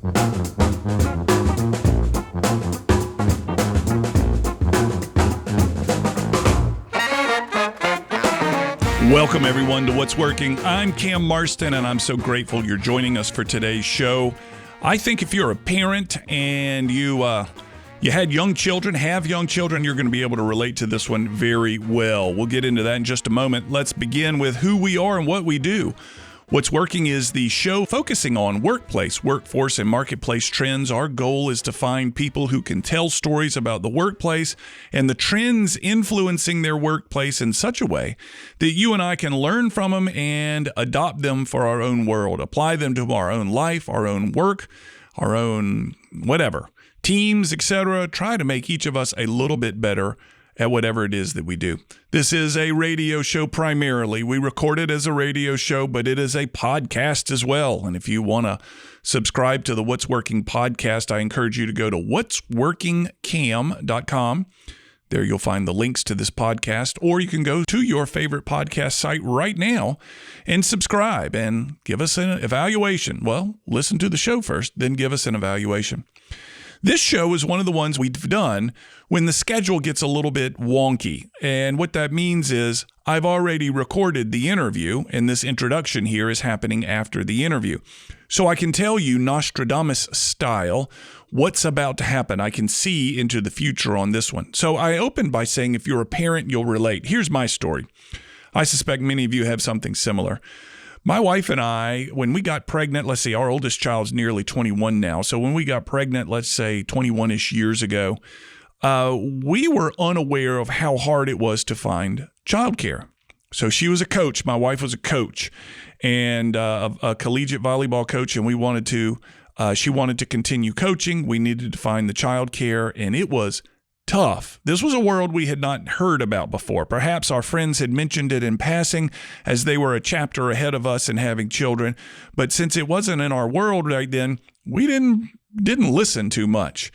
Welcome, everyone, to What's Working. I'm Cam Marston, and I'm so grateful you're joining us for today's show. I think if you're a parent and you had young children, you're going to be able to relate to this one very well. We'll get into that in just a moment. Let's begin with who we are and what we do. What's Working is the show focusing on workplace, workforce, and marketplace trends. Our goal is to find people who can tell stories about the workplace and the trends influencing their workplace in such a way that you and I can learn from them and adopt them for our own world, apply them to our own life, our own work, our own whatever, teams, etc. Try to make each of us a little bit better at whatever it is that we do. This is a radio show primarily. We record it as a radio show, but it is a podcast as well. And if you want to subscribe to the What's Working podcast, I encourage you to go to whatsworkingcam.com. There you'll find the links to this podcast, or you can go to your favorite podcast site right now and subscribe and give us an evaluation. Well, listen to the show first, then give us an evaluation. This show is one of the ones we've done when the schedule gets a little bit wonky. And what that means is I've already recorded the interview, and this introduction here is happening after the interview. So I can tell you, Nostradamus style, what's about to happen. I can see into the future on this one. So I opened by saying if you're a parent, you'll relate. Here's my story. I suspect many of you have something similar. My wife and I, when we got pregnant, let's see, our oldest child's nearly 21 now. So when we got pregnant, let's say 21-ish years ago, we were unaware of how hard it was to find childcare. So she was a coach. My wife was a coach and a collegiate volleyball coach. And she wanted to continue coaching. We needed to find the childcare, and it was tough. This was a world we had not heard about before. Perhaps our friends had mentioned it in passing as they were a chapter ahead of us in having children. But since it wasn't in our world right then, we didn't listen too much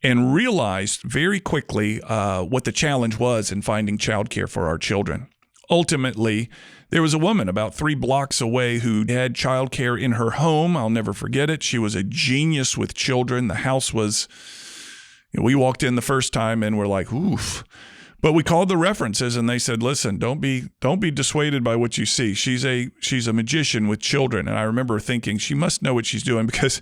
and realized very quickly what the challenge was in finding childcare for our children. Ultimately, there was a woman about 3 blocks away who had childcare in her home. I'll never forget it. She was a genius with children. The house was... We walked in the first time and we're like, oof. But we called the references and they said, listen, don't be dissuaded by what you see. She's a magician with children. And I remember thinking she must know what she's doing, because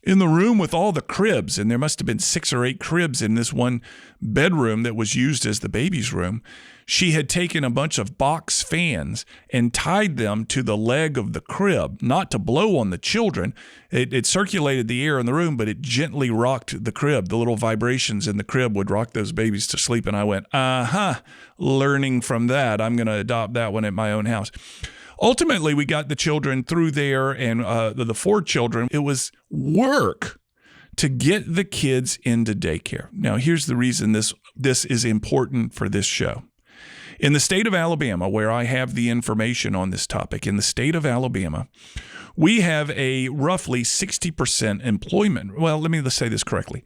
in the room with all the cribs, and there must have been 6 or 8 cribs in this one bedroom that was used as the baby's room, she had taken a bunch of box fans and tied them to the leg of the crib, not to blow on the children. It circulated the air in the room, but it gently rocked the crib. The little vibrations in the crib would rock those babies to sleep. And I went, learning from that, I'm going to adopt that one at my own house. Ultimately, we got the children through there, and the 4 children, it was work to get the kids into daycare. Now, here's the reason this is important for this show. In the state of Alabama, where I have the information on this topic, in the state of Alabama, we have a roughly 60% employment. Well, let's say this correctly.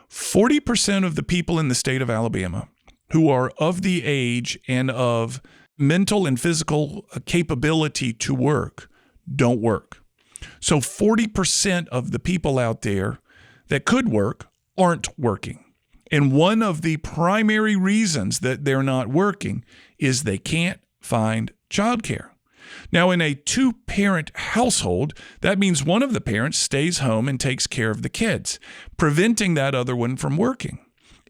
40% of the people in the state of Alabama who are of the age and of mental and physical capability to work don't work. So 40% of the people out there that could work aren't working. And one of the primary reasons that they're not working is they can't find childcare. Now, in a 2-parent household, that means one of the parents stays home and takes care of the kids, preventing that other one from working.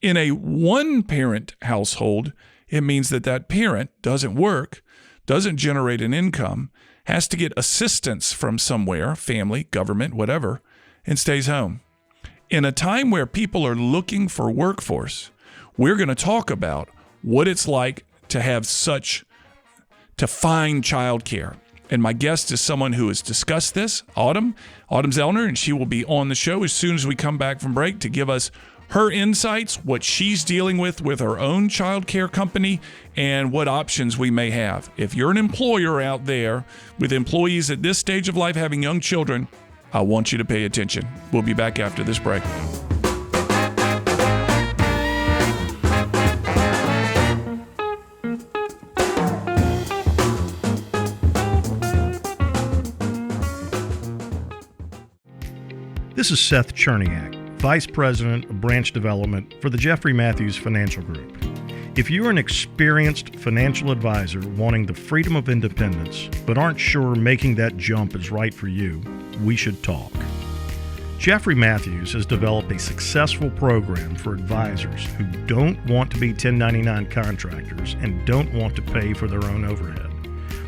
In a 1-parent household, it means that parent doesn't work, doesn't generate an income, has to get assistance from somewhere, family, government, whatever, and stays home. In a time where people are looking for workforce, we're going to talk about what it's like to find childcare. And my guest is someone who has discussed this, Autmn Zellner, and she will be on the show as soon as we come back from break to give us her insights, what she's dealing with her own childcare company, and what options we may have. If you're an employer out there with employees at this stage of life having young children, I want you to pay attention. We'll be back after this break. This is Seth Cherniak, Vice President of Branch Development for the Jeffrey Matthews Financial Group. If you're an experienced financial advisor wanting the freedom of independence but aren't sure making that jump is right for you, we should talk. Jeffrey Matthews has developed a successful program for advisors who don't want to be 1099 contractors and don't want to pay for their own overhead.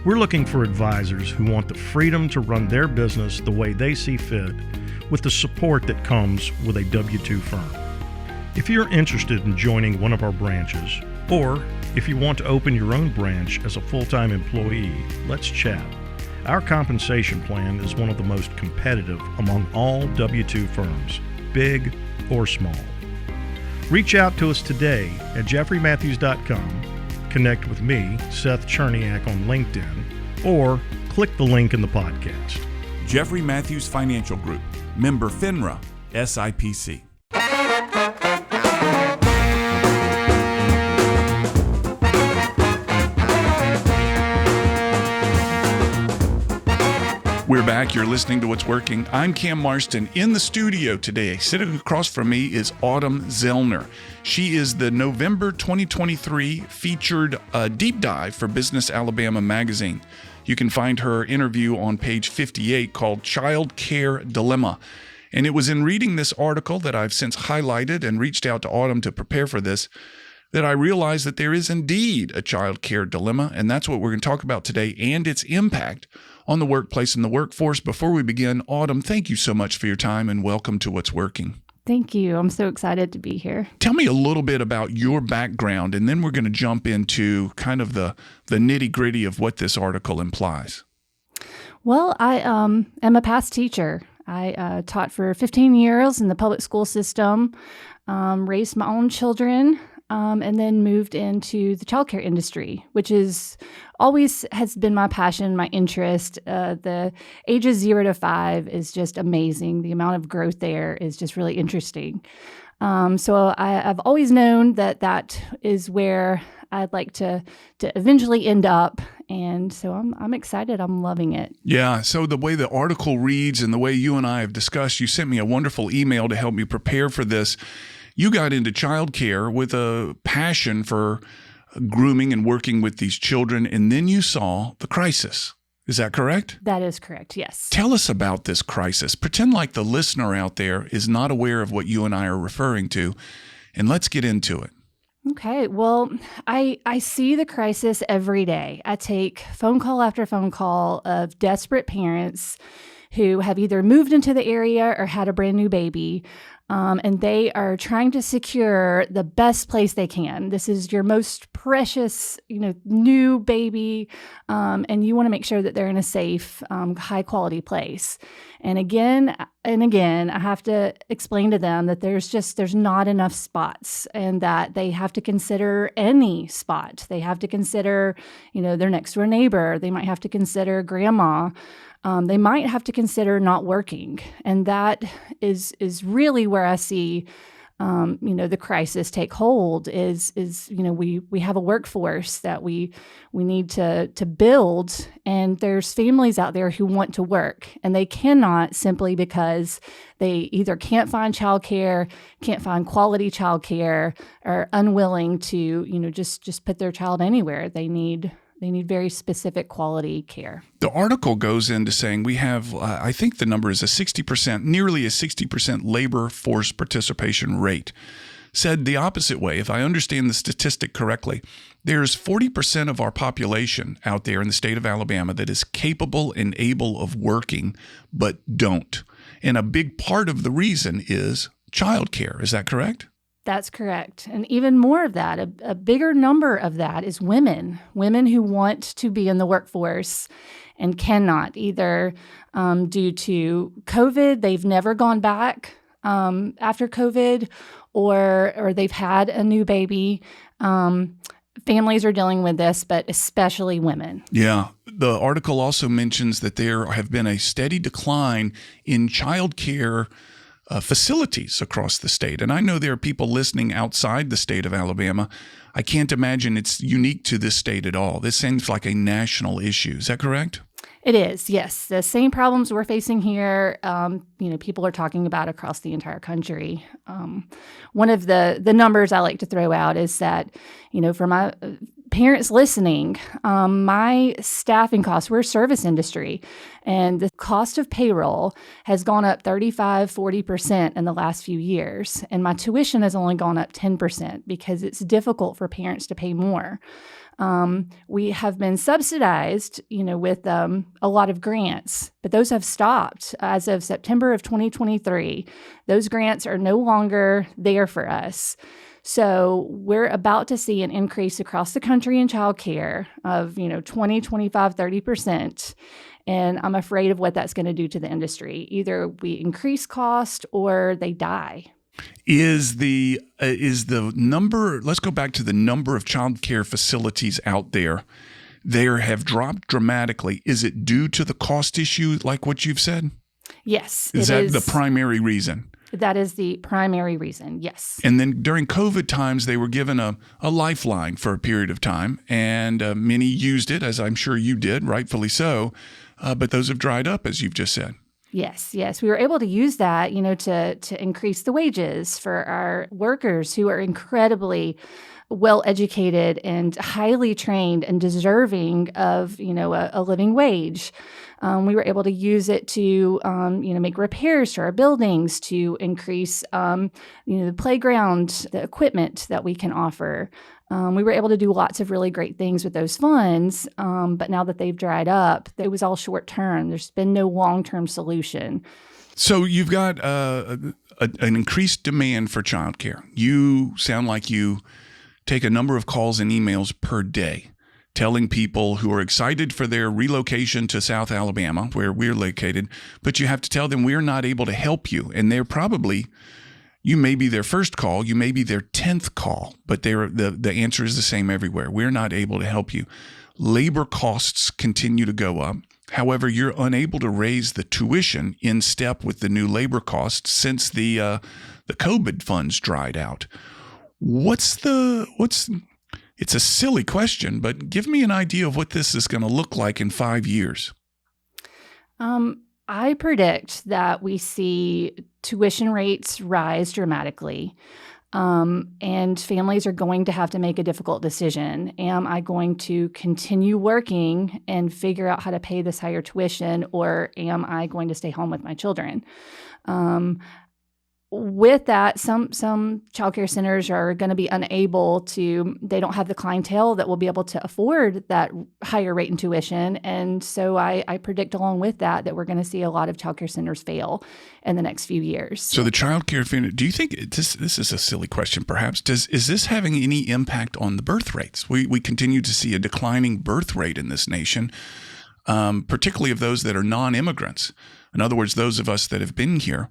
We're looking for advisors who want the freedom to run their business the way they see fit with the support that comes with a W-2 firm. If you're interested in joining one of our branches, or if you want to open your own branch as a full-time employee, let's chat. Our compensation plan is one of the most competitive among all W-2 firms, big or small. Reach out to us today at jeffreymatthews.com, connect with me, Seth Cherniak, on LinkedIn, or click the link in the podcast. Jeffrey Matthews Financial Group, member FINRA, SIPC. We're back. You're listening to What's Working. I'm Cam Marston. In the studio today, sitting across from me is Autmn Zellner. She is the November 2023 featured deep dive for Business Alabama magazine. You can find her interview on page 58 called Childcare Dilemma. And it was in reading this article that I've since highlighted and reached out to Autmn to prepare for this that I realized that there is indeed a childcare dilemma, and that's what we're going to talk about today and its impact on the workplace and the workforce. Before we begin, Autmn, thank you so much for your time and welcome to What's Working. Thank you. I'm so excited to be here. Tell me a little bit about your background, and then we're going to jump into kind of the nitty-gritty of what this article implies. Well, I am a past teacher. I taught for 15 years in the public school system, raised my own children, and then moved into the childcare industry, which is always has been my passion, my interest. The ages 0 to 5 is just amazing. The amount of growth there is just really interesting. So I've always known that is where I'd like to eventually end up. And so I'm excited. I'm loving it. Yeah. So the way the article reads and the way you and I have discussed, you sent me a wonderful email to help me prepare for this. You got into childcare with a passion for grooming and working with these children, and then you saw the crisis. Is that correct? That is correct, yes. Tell us about this crisis. Pretend like the listener out there is not aware of what you and I are referring to, and let's get into it. Okay, well, I see the crisis every day. I take phone call after phone call of desperate parents who have either moved into the area or had a brand new baby. And they are trying to secure the best place they can. This is your most precious, new baby, and you want to make sure that they're in a safe, high quality place. And again, I have to explain to them that there's not enough spots, and that they have to consider any spot. They have to consider, their next door neighbor. They might have to consider grandma. They might have to consider not working. And that is really where I see, the crisis take hold is we have a workforce that we need to build, and there's families out there who want to work, and they cannot simply because they either can't find childcare, can't find quality childcare, or unwilling to, just put their child anywhere. They need very specific quality care. The article goes into saying we have, I think the number is nearly a 60% labor force participation rate. Said the opposite way, if I understand the statistic correctly, there's 40% of our population out there in the state of Alabama that is capable and able of working, but don't. And a big part of the reason is childcare. Is that correct? That's correct. And even more of that, a bigger number of that is women who want to be in the workforce and cannot, either due to COVID, they've never gone back after COVID, or they've had a new baby. Families are dealing with this, but especially women. Yeah. The article also mentions that there have been a steady decline in childcare facilities across the state. And I know there are people listening outside the state of Alabama. I can't imagine it's unique to this state at all. This seems like a national issue. Is that correct? It is, yes. The same problems we're facing here, people are talking about across the entire country. One of the numbers I like to throw out is that, for my parents listening, my staffing costs, we're a service industry, and the cost of payroll has gone up 35-40% in the last few years. And my tuition has only gone up 10% because it's difficult for parents to pay more. We have been subsidized, with a lot of grants, but those have stopped as of September of 2023. Those grants are no longer there for us. So we're about to see an increase across the country in childcare of, 20, 25, 30%. And I'm afraid of what that's going to do to the industry. Either we increase cost or they die. Is the number, let's go back to the number of child care facilities out there. They have dropped dramatically. Is it due to the cost issue, like what you've said? Yes. Is that the primary reason? That is the primary reason, yes. And then during COVID times, they were given a lifeline for a period of time, and many used it, as I'm sure you did, rightfully so, but those have dried up, as you've just said. Yes. We were able to use that, to increase the wages for our workers who are incredibly well educated and highly trained and deserving of, a living wage. We were able to use it to, make repairs to our buildings, to increase, the playground, the equipment that we can offer. We were able to do lots of really great things with those funds, but now that they've dried up, it was all short term. There's been no long-term solution. So you've got an increased demand for childcare. You sound like you take a number of calls and emails per day telling people who are excited for their relocation to South Alabama, where we're located, but you have to tell them we're not able to help you. And they're probably... You may be their first call, you may be their 10th call, but the answer is the same everywhere. We're not able to help you. Labor costs continue to go up. However, you're unable to raise the tuition in step with the new labor costs since the COVID funds dried out. It's a silly question, but give me an idea of what this is going to look like in 5 years. I predict that we see tuition rates rise dramatically, and families are going to have to make a difficult decision. Am I going to continue working and figure out how to pay this higher tuition, or am I going to stay home with my children? With that, some childcare centers are going to be unable to, they don't have the clientele that will be able to afford that higher rate in tuition. And so I predict along with that we're going to see a lot of childcare centers fail in the next few years. So the childcare, do you think, this is a silly question perhaps, is this having any impact on the birth rates? We continue to see a declining birth rate in this nation, particularly of those that are non-immigrants. In other words, those of us that have been here.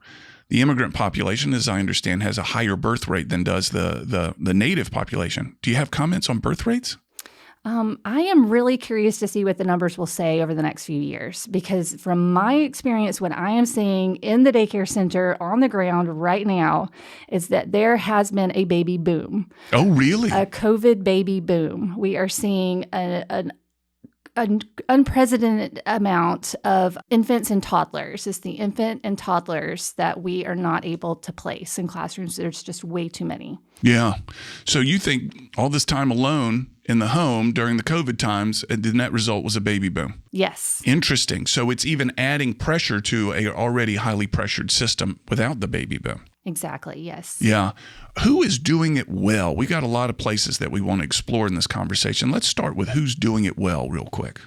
The immigrant population, as I understand, has a higher birth rate than does the native population. Do you have comments on birth rates? I am really curious to see what the numbers will say over the next few years, because from my experience, what I am seeing in the daycare center on the ground right now is that there has been a baby boom. Oh, really? A COVID baby boom. We are seeing an unprecedented amount of infants and toddlers. It's the infant and toddlers that we are not able to place in classrooms. There's just way too many. Yeah. So you think all this time alone in the home during the COVID times, the net result was a baby boom? Yes. Interesting. So it's even adding pressure to a already highly pressured system without the baby boom. Exactly, yes. Yeah. Who is doing it well? We got a lot of places that we want to explore in this conversation. Let's start with who's doing it well real quick.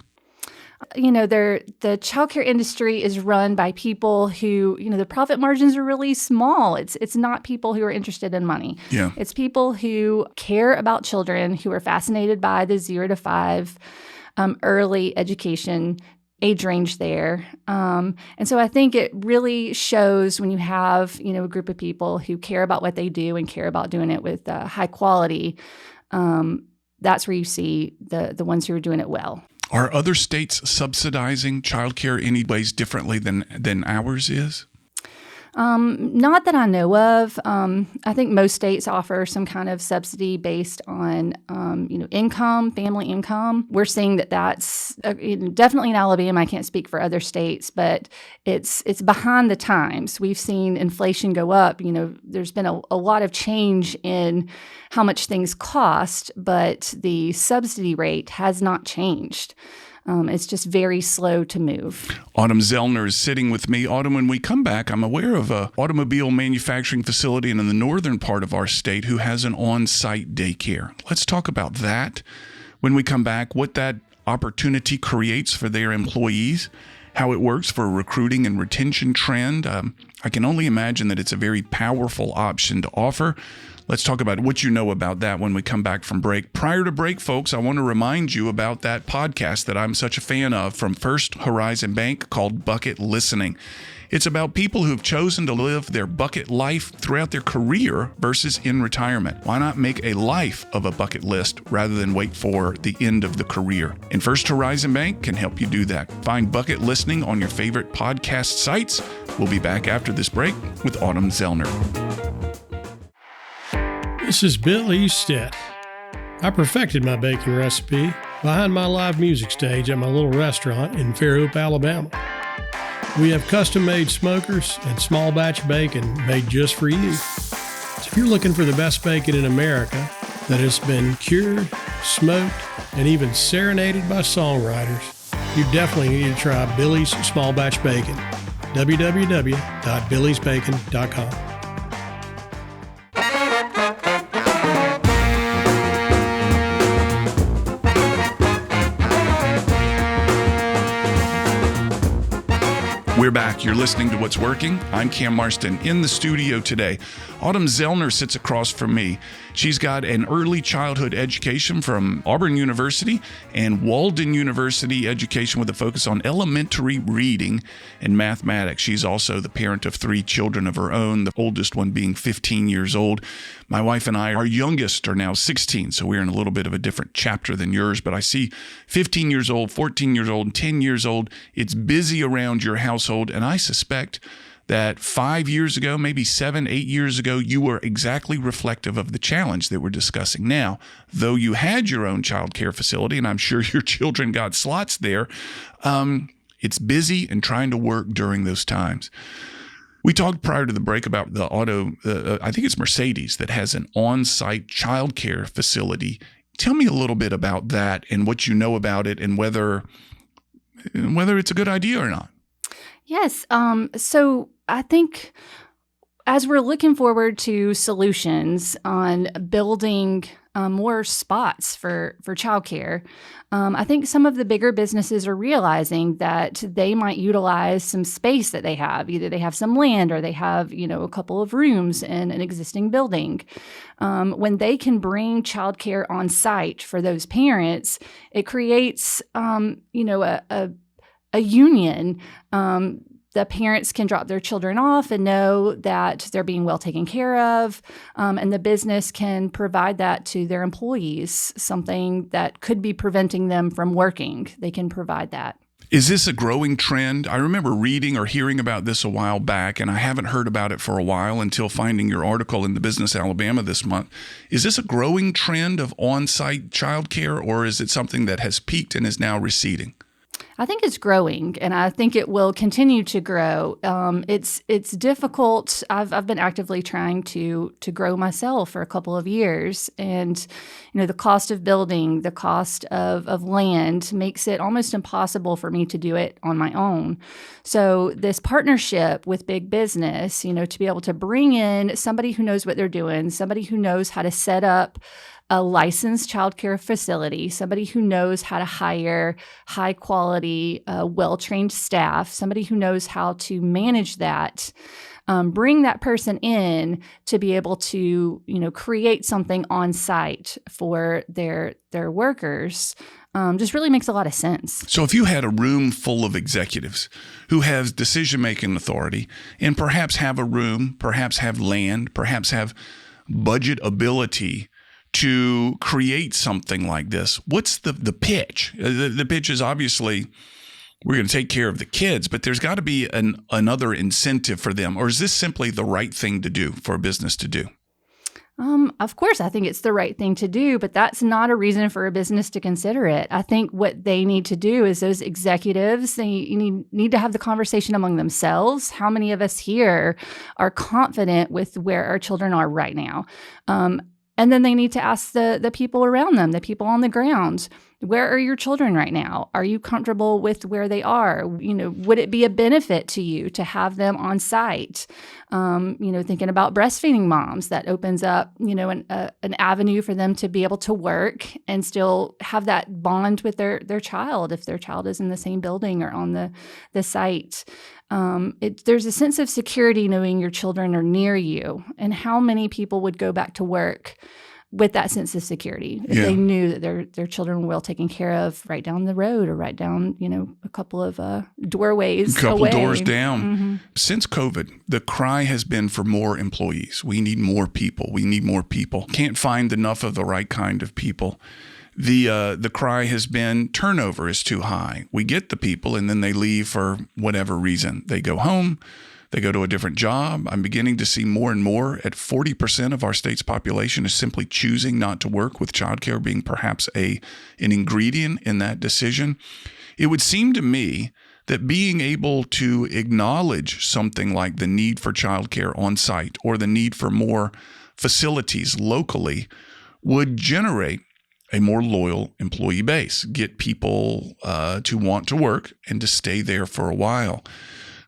The childcare industry is run by people who, the profit margins are really small. It's not people who are interested in money. Yeah. It's people who care about children, who are fascinated by the 0 to 5 early education age range there. And so I think it really shows when you have, a group of people who care about what they do and care about doing it with high quality. That's where you see the ones who are doing it well. Are other states subsidizing childcare any ways differently than ours is? Not that I know of. I think most states offer some kind of subsidy based on, income, family income. We're seeing that that's definitely in Alabama. I can't speak for other states, but it's behind the times. We've seen inflation go up. There's been a lot of change in how much things cost, but the subsidy rate has not changed. It's just very slow to move. Autmn Zellner is sitting with me. Autmn, when we come back, I'm aware of an automobile manufacturing facility in the northern part of our state who has an on-site daycare. Let's talk about that when we come back, what that opportunity creates for their employees, how it works for a recruiting and retention trend. I can only imagine that it's a very powerful option to offer. Let's talk about what you know about that when we come back from break. Prior to break, folks, I want to remind you about that podcast that I'm such a fan of from First Horizon Bank called Bucket Listening. It's about people who've chosen to live their bucket life throughout their career versus in retirement. Why not make a life of a bucket list rather than wait for the end of the career? And First Horizon Bank can help you do that. Find Bucket Listening on your favorite podcast sites. We'll be back after this break with Autmn Zellner. This is Bill Eastet. I perfected my baking recipe behind my live music stage at my little restaurant in Fairhope, Alabama. We have custom-made smokers and small batch bacon made just for you. So if you're looking for the best bacon in America that has been cured, smoked, and even serenaded by songwriters, you definitely need to try Billy's Small Batch Bacon. www.billysbacon.com. We're back. You're listening to What's Working. I'm Cam Marston in the studio today. Autmn Zellner sits across from me. She's got an early childhood education from Auburn University and Walden University education with a focus on elementary reading and mathematics. She's also the parent of 3 children of her own, the oldest one being 15 years old. My wife and I, our youngest, are now 16, so we're in a little bit of a different chapter than yours, but I see 15 years old, 14 years old, and 10 years old. It's busy around your household, and I suspect that 5 years ago, maybe 7, 8 years ago, you were exactly reflective of the challenge that we're discussing now. Though you had your own childcare facility, and I'm sure your children got slots there, it's busy and trying to work during those times. We talked prior to the break about the I think it's Mercedes that has an on-site childcare facility. Tell me a little bit about that and what you know about it and whether it's a good idea or not. Yes. So I think as we're looking forward to solutions on building more spots for childcare, I think some of the bigger businesses are realizing that they might utilize some space that they have. Either they have some land or they have, a couple of rooms in an existing building. When they can bring childcare on site for those parents, it creates, a union. The parents can drop their children off and know that they're being well taken care of, and the business can provide that to their employees, something that could be preventing them from working. They can provide that. Is this a growing trend? I remember reading or hearing about this a while back, and I haven't heard about it for a while until finding your article in the Business Alabama this month. Is this a growing trend of on-site childcare, or is it something that has peaked and is now receding? I think it's growing, and I think it will continue to grow. It's difficult. I've been actively trying to grow myself for a couple of years, and the cost of building, the cost of land makes it almost impossible for me to do it on my own. So this partnership with big business, to be able to bring in somebody who knows what they're doing, somebody who knows how to set up a licensed childcare facility, somebody who knows how to hire high quality, well-trained staff, somebody who knows how to manage that, bring that person in to be able to, create something on site for their workers. Just really makes a lot of sense. So if you had a room full of executives who have decision-making authority and perhaps have a room, perhaps have land, perhaps have budget ability to create something like this, what's the pitch? The pitch is obviously we're going to take care of the kids, but there's got to be another incentive for them. Or is this simply the right thing to do for a business to do? Of course, I think it's the right thing to do, but that's not a reason for a business to consider it. I think what they need to do is those executives, they need to have the conversation among themselves. How many of us here are confident with where our children are right now? And then they need to ask the people around them, the people on the ground, where are your children right now? Are you comfortable with where they are? Would it be a benefit to you to have them on site? Thinking about breastfeeding moms, that opens up, an avenue for them to be able to work and still have that bond with their child if their child is in the same building or on the site. There's a sense of security knowing your children are near you, and how many people would go back to work with that sense of security if they knew that their children were well taken care of right down the road or right down, a couple of doorways away. Doors down. Mm-hmm. Since COVID, the cry has been for more employees. We need more people. We need more people. Can't find enough of the right kind of people. The cry has been turnover is too high. We get the people and then they leave for whatever reason. They go home. They go to a different job. I'm beginning to see more and more at 40% of our state's population is simply choosing not to work, with childcare being perhaps an ingredient in that decision. It would seem to me that being able to acknowledge something like the need for childcare on site or the need for more facilities locally would generate a more loyal employee base, get people to want to work and to stay there for a while.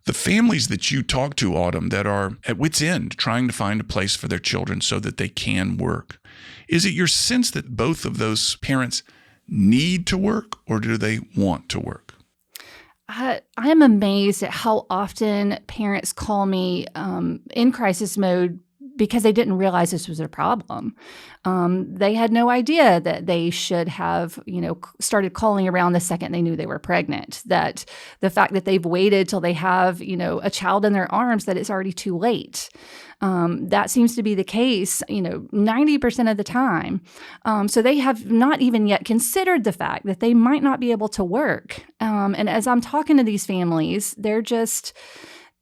The families that you talk to, Autmn, that are at wit's end trying to find a place for their children so that they can work, is it your sense that both of those parents need to work, or do they want to work? I am amazed at how often parents call me in crisis mode because they didn't realize this was a problem. They had no idea that they should have, started calling around the second they knew they were pregnant, that the fact that they've waited till they have, a child in their arms, that it's already too late. That seems to be the case, 90% of the time. So they have not even yet considered the fact that they might not be able to work. And as I'm talking to these families,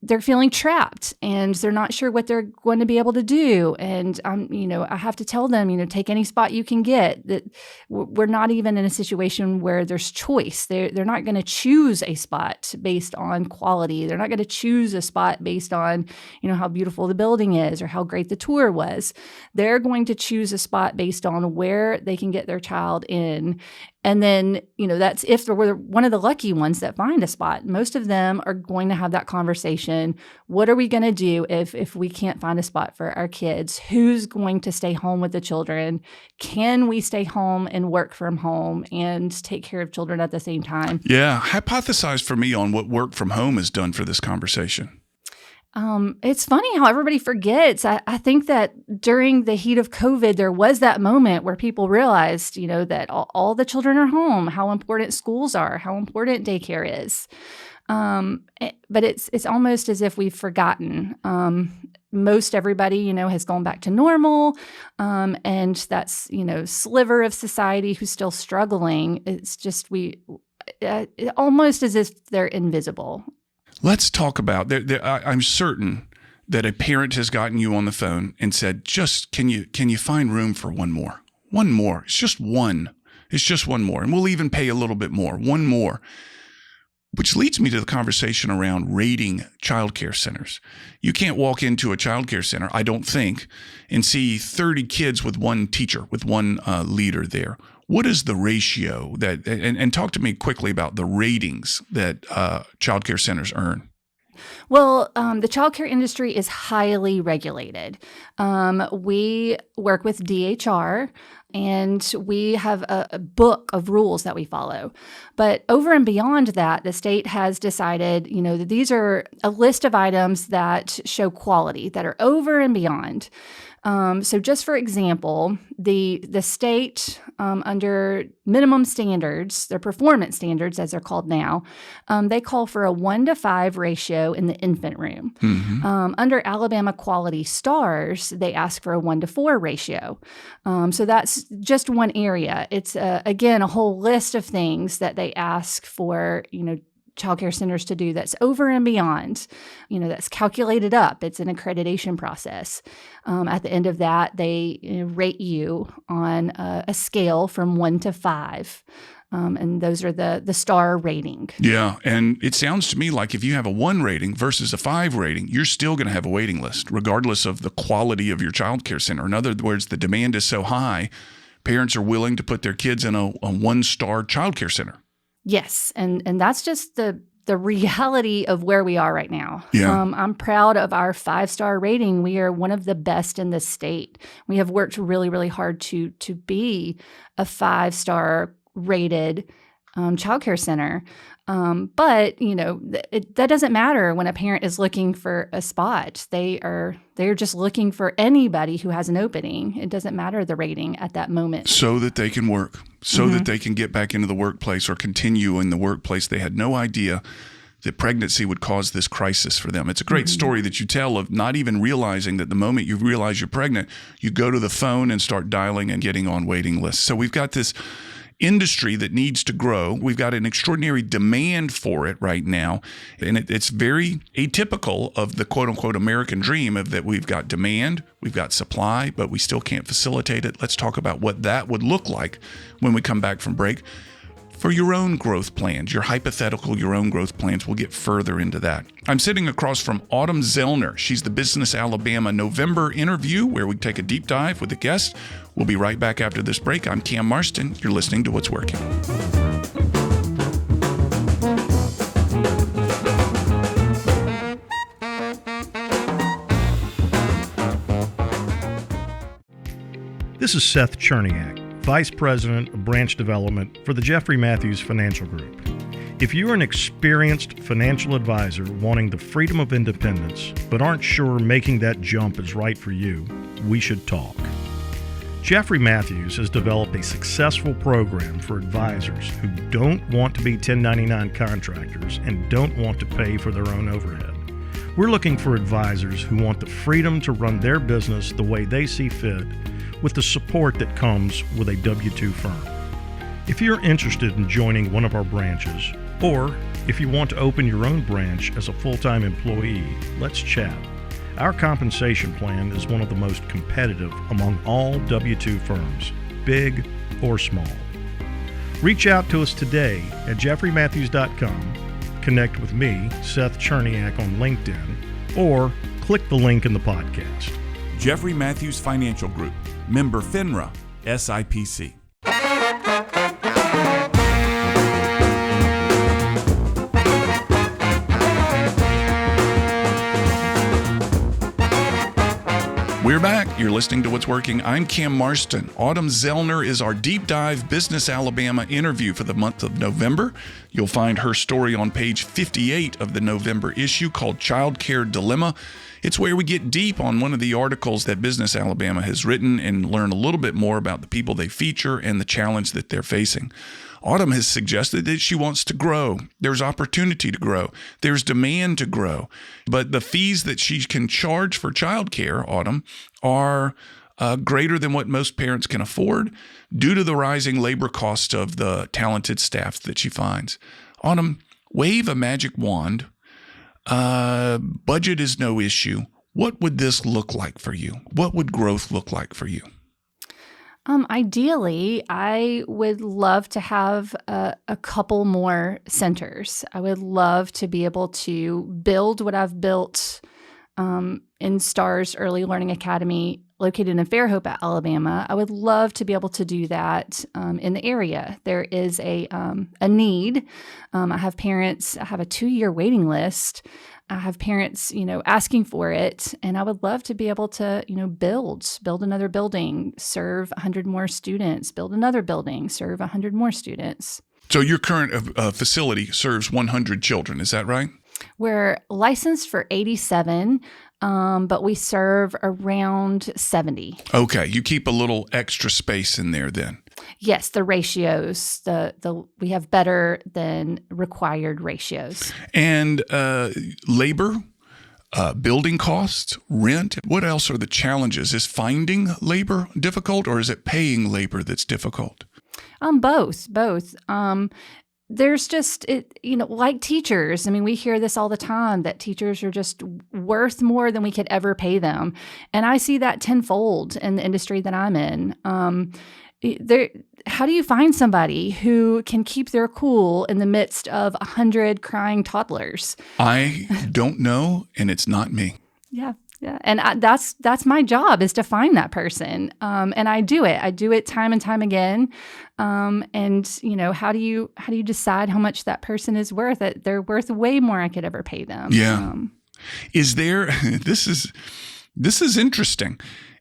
they're feeling trapped and they're not sure what they're going to be able to do. And, I have to tell them, take any spot you can get. That we're not even in a situation where there's choice. They're not going to choose a spot based on quality. They're not going to choose a spot based on, how beautiful the building is or how great the tour was. They're going to choose a spot based on where they can get their child in. And then, that's if they're one of the lucky ones that find a spot. Most of them are going to have that conversation. What are we going to do if we can't find a spot for our kids? Who's going to stay home with the children? Can we stay home and work from home and take care of children at the same time? Yeah. Hypothesize for me on what work from home has done for this conversation. It's funny how everybody forgets. I think that during the heat of COVID, there was that moment where people realized, that all the children are home, how important schools are, how important daycare is. But it's almost as if we've forgotten. Most everybody, has gone back to normal. And that's, sliver of society who's still struggling. It's just almost as if they're invisible. Let's talk about, I'm certain that a parent has gotten you on the phone and said, just, can you find room for one more? One more. It's just one. It's just one more. And we'll even pay a little bit more. One more. Which leads me to the conversation around rating childcare centers. You can't walk into a childcare center, I don't think, and see 30 kids with one teacher, with one leader there. What is the ratio that, and talk to me quickly about the ratings that childcare centers earn? Well, the childcare industry is highly regulated. We work with DHR, and we have a book of rules that we follow. But over and beyond that, the state has decided, that these are a list of items that show quality, that are over and beyond. So just for example, the state, under minimum standards, their performance standards, as they're called now, they call for a 1-to-5 ratio in the infant room. Mm-hmm. Under Alabama Quality Stars, they ask for a 1-to-4 ratio. So that's just one area. It's, again, a whole list of things that they ask for, childcare centers to do that's over and beyond, that's calculated up. It's an accreditation process. At the end of that, they rate you on a scale from 1 to 5. And those are the star rating. Yeah. And it sounds to me like if you have a 1 rating versus a 5 rating, you're still going to have a waiting list, regardless of the quality of your childcare center. In other words, the demand is so high, parents are willing to put their kids in a 1-star childcare center. Yes. And that's just the reality of where we are right now. Yeah. I'm proud of our 5-star rating. We are one of the best in the state. We have worked really, really hard to be a 5-star rated childcare center. But that doesn't matter when a parent is looking for a spot. They're just looking for anybody who has an opening. It doesn't matter the rating at that moment. So that they can work, so that they can get back into the workplace or continue in the workplace. They had no idea that pregnancy would cause this crisis for them. It's a great story that you tell of not even realizing that the moment you realize you're pregnant, you go to the phone and start dialing and getting on waiting lists. So we've got this industry that needs to grow. We've got an extraordinary demand for it right now. And it's very atypical of the quote unquote American dream of that we've got demand, we've got supply, but we still can't facilitate it. Let's talk about what that would look like when we come back from break. For your own growth plans, your own growth plans, we'll get further into that. I'm sitting across from Autmn Zellner. She's the Business Alabama November interview where we take a deep dive with a guest. We'll be right back after this break. I'm Cam Marston. You're listening to What's Working. This is Seth Cherniak, Vice President of Branch Development for the Jeffrey Matthews Financial Group. If you're an experienced financial advisor wanting the freedom of independence, but aren't sure making that jump is right for you, we should talk. Jeffrey Matthews has developed a successful program for advisors who don't want to be 1099 contractors and don't want to pay for their own overhead. We're looking for advisors who want the freedom to run their business the way they see fit, with the support that comes with a W-2 firm. If you're interested in joining one of our branches, or if you want to open your own branch as a full-time employee, let's chat. Our compensation plan is one of the most competitive among all W-2 firms, big or small. Reach out to us today at jeffreymatthews.com, connect with me, Seth Cherniak, on LinkedIn, or click the link in the podcast. Jeffrey Matthews Financial Group, member FINRA, SIPC. We're back. You're listening to What's Working. I'm Cam Marston. Autmn Zellner is our deep dive Business Alabama interview for the month of November. You'll find her story on page 58 of the November issue called Childcare Dilemma. It's where we get deep on one of the articles that Business Alabama has written and learn a little bit more about the people they feature and the challenge that they're facing. Autmn has suggested that she wants to grow. There's opportunity to grow. There's demand to grow. But the fees that she can charge for childcare, Autmn, are greater than what most parents can afford due to the rising labor cost of the talented staff that she finds. Autmn, wave a magic wand. Budget is no issue. What would this look like for you? What would growth look like for you? Ideally, I would love to have a couple more centers. I would love to be able to build what I've built in STARS Early Learning Academy located in Fairhope, Alabama. I would love to be able to do that in the area. There is a need. I have parents, I have a 2-year waiting list. I have parents, asking for it, and I would love to be able to, build another building, serve 100 more students, build another building, serve 100 more students. So your current facility serves 100 children, is that right? We're licensed for 87, but we serve around 70. Okay, you keep a little extra space in there then. Yes, the ratios, we have better than required ratios. And labor, building costs, rent, what else are the challenges? Is finding labor difficult, or is it paying labor that's difficult? Both. there's just, like teachers. I mean, we hear this all the time that teachers are just worth more than we could ever pay them. And I see that tenfold in the industry that I'm in. How do you find somebody who can keep their cool in the midst of 100 crying toddlers? I don't know, and it's not me. Yeah. Yeah. And that's my job, is to find that person. And I do it. I do it time and time again. And how do you decide how much that person is worth? They're worth way more I could ever pay them. Yeah. Is there, this is interesting.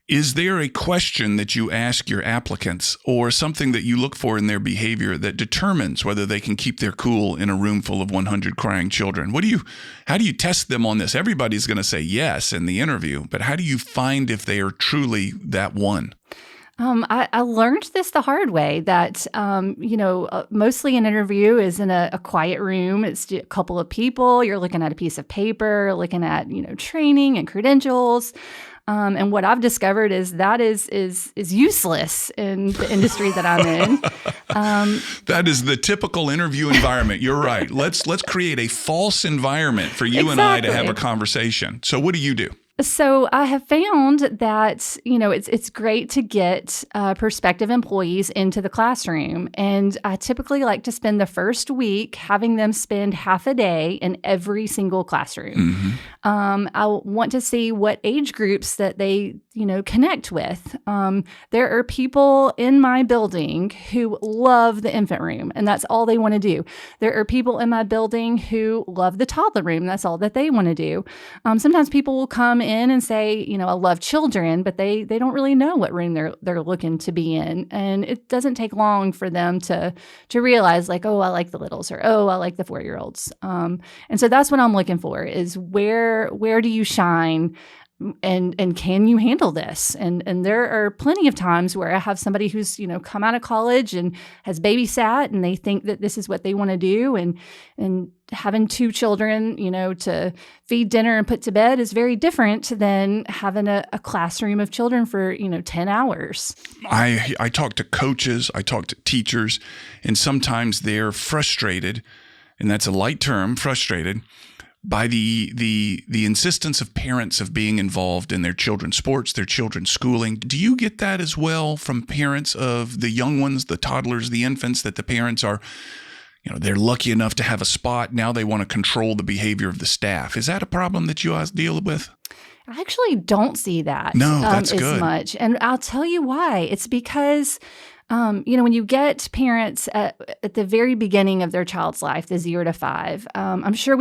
Is there a question that you ask your applicants or something that you look for in their behavior that determines whether they can keep their cool in a room full of 100 crying children? How do you test them on this? Everybody's going to say yes in the interview, but how do you find if they are truly that one? I learned this the hard way, that, mostly an interview is in a quiet room. It's a couple of people. You're looking at a piece of paper, looking at, training and credentials. And what I've discovered is that is useless in the industry that I'm in. That is the typical interview environment. You're right. Let's create a false environment for you and I to have a conversation. So what do you do? So I have found that, it's great to get prospective employees into the classroom. And I typically like to spend the first week having them spend half a day in every single classroom. Mm-hmm. I want to see what age groups that they, connect with. There are people in my building who love the infant room, and that's all they want to do. There are people in my building who love the toddler room. That's all that they want to do. Sometimes people will come in and say, I love children, but they don't really know what room they're looking to be in. And it doesn't take long for them to realize, like, oh, I like the littles, or oh, I like the 4-year-olds. And so that's what I'm looking for, is where do you shine? And can you handle this? And there are plenty of times where I have somebody who's, come out of college and has babysat, and they think that this is what they want to do. And having 2 children, to feed dinner and put to bed is very different than having a classroom of children for, 10 hours. I talk to coaches, I talk to teachers, and sometimes they're frustrated, and that's a light term, frustrated, by the insistence of parents of being involved in their children's sports, their children's schooling. Do you get that as well from parents of the young ones, the toddlers, the infants, that the parents are, they're lucky enough to have a spot. Now they want to control the behavior of the staff. Is that a problem that you guys deal with? I actually don't see that that's as good. much. And I'll tell you why. It's because when you get parents at the very beginning of their child's life, the 0 to 5, I'm sure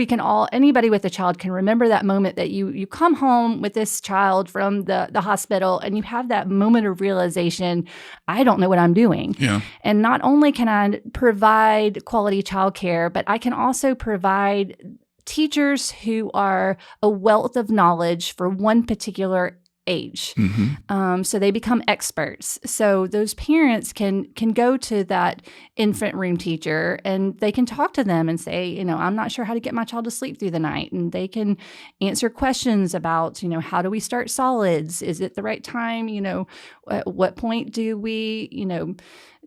anybody with a child can remember that moment that you come home with this child from the hospital, and you have that moment of realization, I don't know what I'm doing. Yeah. And not only can I provide quality childcare, but I can also provide teachers who are a wealth of knowledge for one particular age. Mm-hmm. So they become experts. So those parents can go to that infant room teacher, and they can talk to them and say, I'm not sure how to get my child to sleep through the night. And they can answer questions about, how do we start solids? Is it the right time? At what point do we,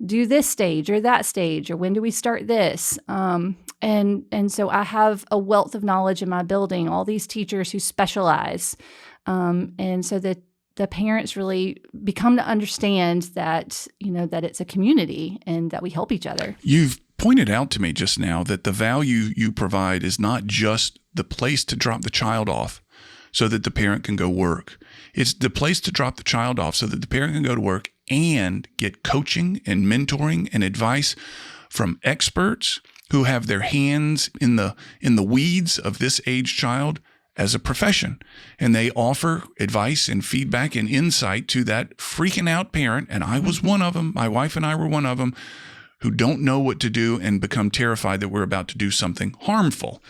do this stage or that stage, or when do we start this? And so I have a wealth of knowledge in my building, all these teachers who specialize. And so that the parents really become to understand that, that it's a community and that we help each other. You've pointed out to me just now that the value you provide is not just the place to drop the child off so that the parent can go work. It's the place to drop the child off so that the parent can go to work and get coaching and mentoring and advice from experts who have their hands in the weeds of this age child as a profession. And they offer advice and feedback and insight to that freaking out parent. And I was one of them. My wife and I were one of them, who don't know what to do and become terrified that we're about to do something harmful,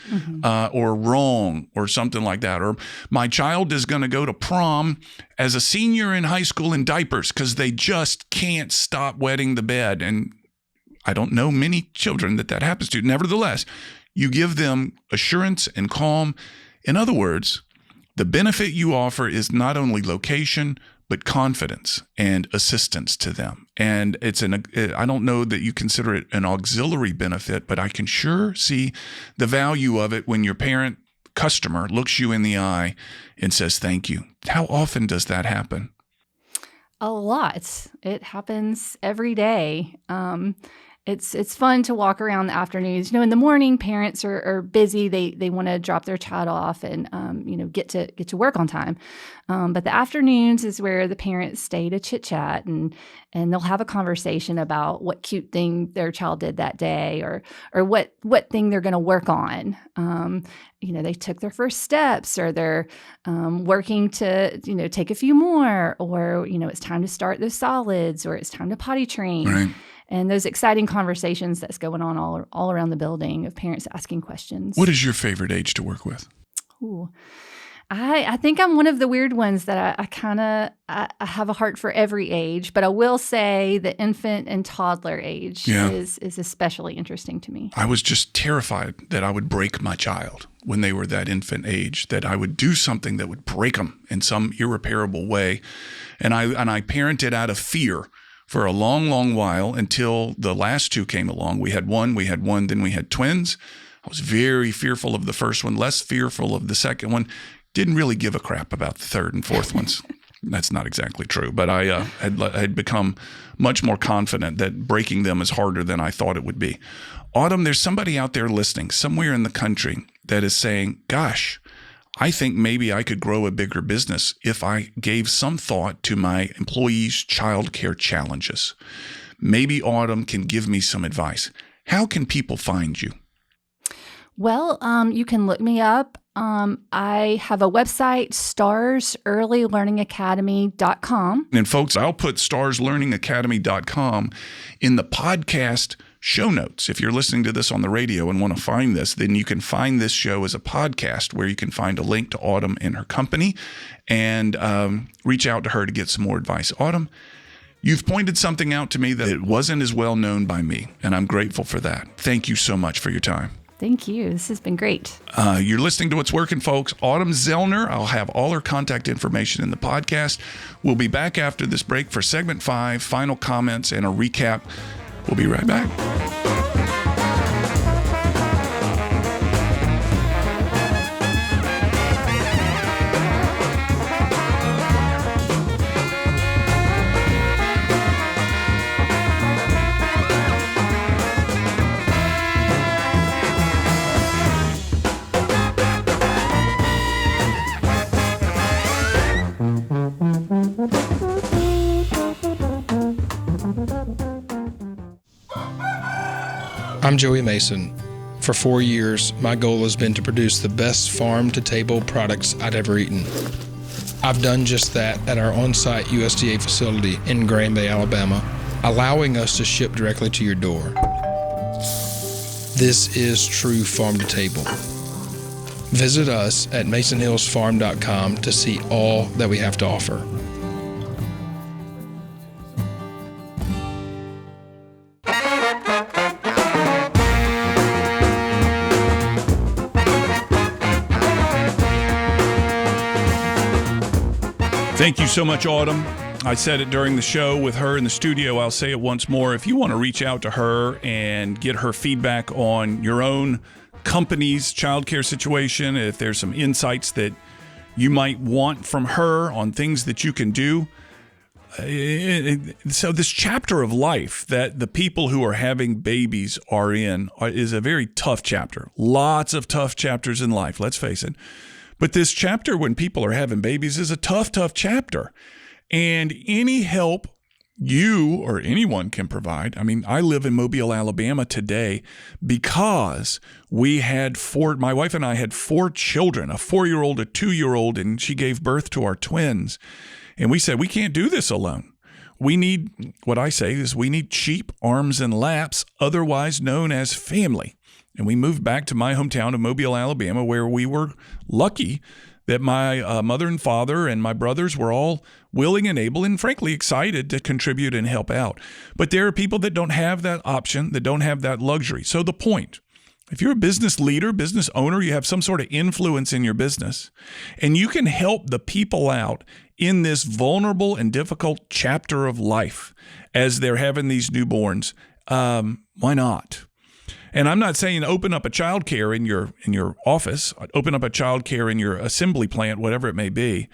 or wrong, or something like that. Or my child is going to go to prom as a senior in high school in diapers because they just can't stop wetting the bed. And I don't know many children that happens to. Nevertheless, you give them assurance and calm. In other words, the benefit you offer is not only location, but confidence and assistance to them. And I don't know that you consider it an auxiliary benefit, but I can sure see the value of it when your parent customer looks you in the eye and says, thank you. How often does that happen? A lot. It happens every day. It's fun to walk around the afternoons. In the morning, parents are busy. They want to drop their child off and get to work on time. But the afternoons is where the parents stay to chit chat and they'll have a conversation about what cute thing their child did that day or what thing they're going to work on. They took their first steps, or they're working to take a few more, or it's time to start the solids, or it's time to potty train. Right. And those exciting conversations that's going on all around the building of parents asking questions. What is your favorite age to work with? Ooh. I think I'm one of the weird ones that I have a heart for every age, but I will say the infant and toddler age is especially interesting to me. I was just terrified that I would break my child when they were that infant age, that I would do something that would break them in some irreparable way. And I parented out of fear for a long, long while until the last two came along. We had one, then we had twins. I was very fearful of the first one, less fearful of the second one. Didn't really give a crap about the third and fourth ones. That's not exactly true, but I had become much more confident that breaking them is harder than I thought it would be. Autumn, there's somebody out there listening somewhere in the country that is saying, gosh, I think maybe I could grow a bigger business if I gave some thought to my employees' childcare challenges. Maybe Autumn can give me some advice. How can people find you? Well, you can look me up. I have a website, starsearlylearningacademy.com. And folks, I'll put starsearlingacademy.com in the podcast show notes. If you're listening to this on the radio and want to find this, then you can find this show as a podcast where you can find a link to Autumn and her company and reach out to her to get some more advice. Autumn, you've pointed something out to me that it wasn't as well known by me, and I'm grateful for that. Thank you so much for your time. Thank you. This has been great. You're listening to What's Working, folks. Autmn Zellner. I'll have all her contact information in the podcast. We'll be back after this break for segment 5, final comments, and a recap. We'll be right back. I'm Joey Mason. For 4 years, my goal has been to produce the best farm-to-table products I'd ever eaten. I've done just that at our on-site USDA facility in Grand Bay, Alabama, allowing us to ship directly to your door. This is true farm-to-table. Visit us at masonhillsfarm.com to see all that we have to offer. Thank you so much, Autumn. I said it during the show with her in the studio. I'll say it once more. If you want to reach out to her and get her feedback on your own company's childcare situation, if there's some insights that you might want from her on things that you can do. So this chapter of life that the people who are having babies are in is a very tough chapter. Lots of tough chapters in life, let's face it. But this chapter when people are having babies is a tough, tough chapter. And any help you or anyone can provide. I mean, I live in Mobile, Alabama today because my wife and I had 4 children, a 4-year-old, a 2-year-old, and she gave birth to our twins. And we said, we can't do this alone. We need, what I say is we need cheap arms and laps, otherwise known as family. And we moved back to my hometown of Mobile, Alabama, where we were lucky that my mother and father and my brothers were all willing and able and frankly excited to contribute and help out. But there are people that don't have that option, that don't have that luxury. So the point, If you're a business leader, business owner, you have some sort of influence in your business, and you can help the people out in this vulnerable and difficult chapter of life as they're having these newborns, why not? And I'm not saying open up a childcare in your office, open up a childcare in your assembly plant, whatever it may be.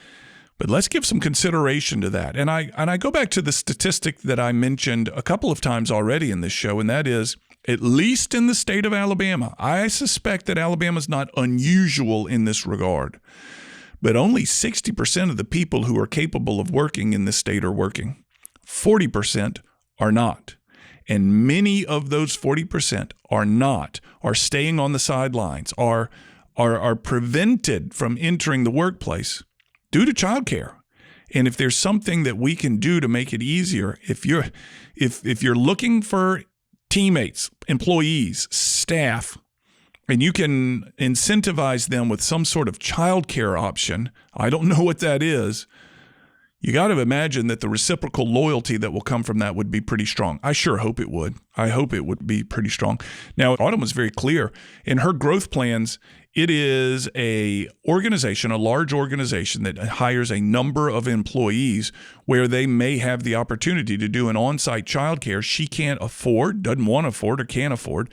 But let's give some consideration to that. And I go back to the statistic that I mentioned a couple of times already in this show, and that is, at least in the state of Alabama, I suspect that Alabama is not unusual in this regard, but only 60% of the people who are capable of working in this state are working. 40% are not. And many of those 40% are staying on the sidelines, are prevented from entering the workplace due to childcare. And if there's something that we can do to make it easier, if you're looking for teammates, employees, staff, and you can incentivize them with some sort of childcare option, I don't know what that is, you got to imagine that the reciprocal loyalty that will come from that would be pretty strong. I sure hope it would. I hope it would be pretty strong. Now, Autmn was very clear in her growth plans. It is a large organization that hires a number of employees where they may have the opportunity to do an on-site childcare she can't afford, doesn't want to afford, or can't afford,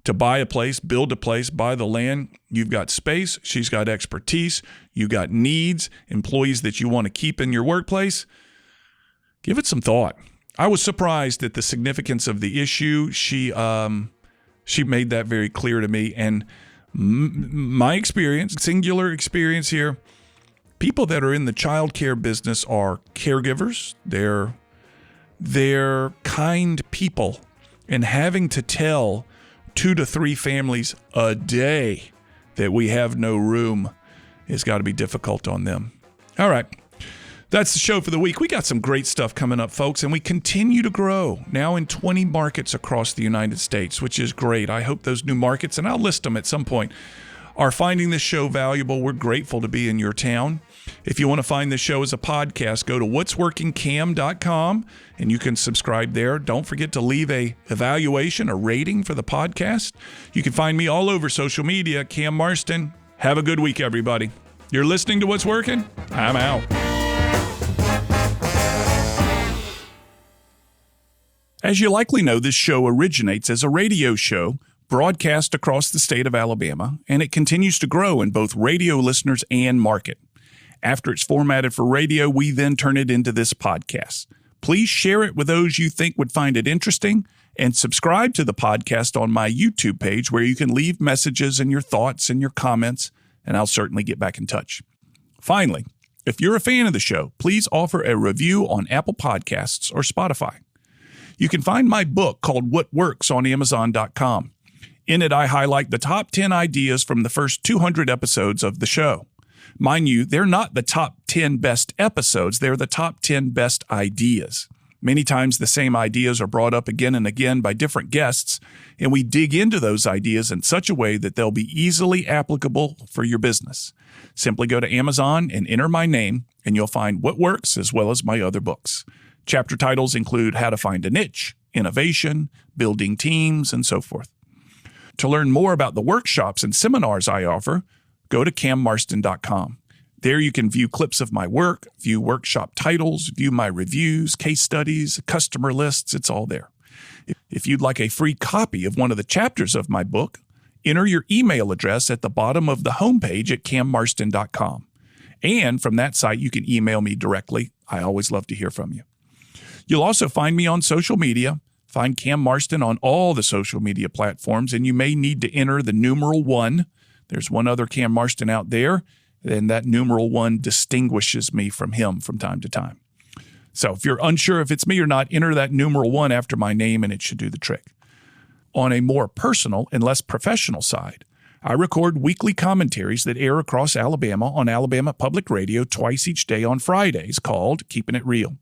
to buy a place, build a place, buy the land. You've got space. She's got expertise. You've got needs, employees that you want to keep in your workplace. Give it some thought. I was surprised at the significance of the issue. She made that very clear to me. And my experience, singular experience here, people that are in the child care business are caregivers. They're kind people, and having to tell 2 to 3 families a day that we have no room has got to be difficult on them. All right. That's the show for the week. We got some great stuff coming up, folks, and we continue to grow now in 20 markets across the United States, which is great. I hope those new markets, and I'll list them at some point, are finding this show valuable. We're grateful to be in your town. If you want to find this show as a podcast, go to whatsworkingcam.com, and you can subscribe there. Don't forget to leave a evaluation, a rating for the podcast. You can find me all over social media, Cam Marston. Have a good week, everybody. You're listening to What's Working? I'm out. As you likely know, this show originates as a radio show broadcast across the state of Alabama, and it continues to grow in both radio listeners and market. After it's formatted for radio, we then turn it into this podcast. Please share it with those you think would find it interesting, and subscribe to the podcast on my YouTube page, where you can leave messages and your thoughts and your comments, and I'll certainly get back in touch. Finally, if you're a fan of the show, please offer a review on Apple Podcasts or Spotify. You can find my book called What Works on Amazon.com. In it, I highlight the top 10 ideas from the first 200 episodes of the show. Mind you, they're not the top 10 best episodes, they're the top 10 best ideas. Many times the same ideas are brought up again and again by different guests, and we dig into those ideas in such a way that they'll be easily applicable for your business. Simply go to Amazon and enter my name, and you'll find What Works as well as my other books. Chapter titles include How to Find a Niche, Innovation, Building Teams, and so forth. To learn more about the workshops and seminars I offer, go to cammarston.com. There you can view clips of my work, view workshop titles, view my reviews, case studies, customer lists. It's all there. If you'd like a free copy of one of the chapters of my book, enter your email address at the bottom of the homepage at cammarston.com. And from that site, you can email me directly. I always love to hear from you. You'll also find me on social media. Find Cam Marston on all the social media platforms, and you may need to enter the numeral 1. There's one other Cam Marston out there, and that numeral 1 distinguishes me from him from time to time. So if you're unsure if it's me or not, enter that numeral 1 after my name, and it should do the trick. On a more personal and less professional side, I record weekly commentaries that air across Alabama on Alabama Public Radio twice each day on Fridays, called Keeping It Real.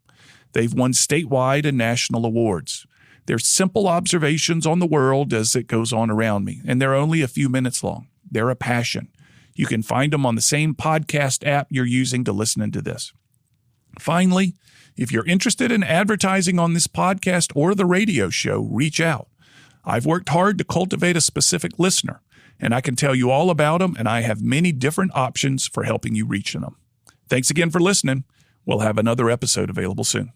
They've won statewide and national awards. They're simple observations on the world as it goes on around me, and they're only a few minutes long. They're a passion. You can find them on the same podcast app you're using to listen to this. Finally, if you're interested in advertising on this podcast or the radio show, reach out. I've worked hard to cultivate a specific listener, and I can tell you all about them, and I have many different options for helping you reach them. Thanks again for listening. We'll have another episode available soon.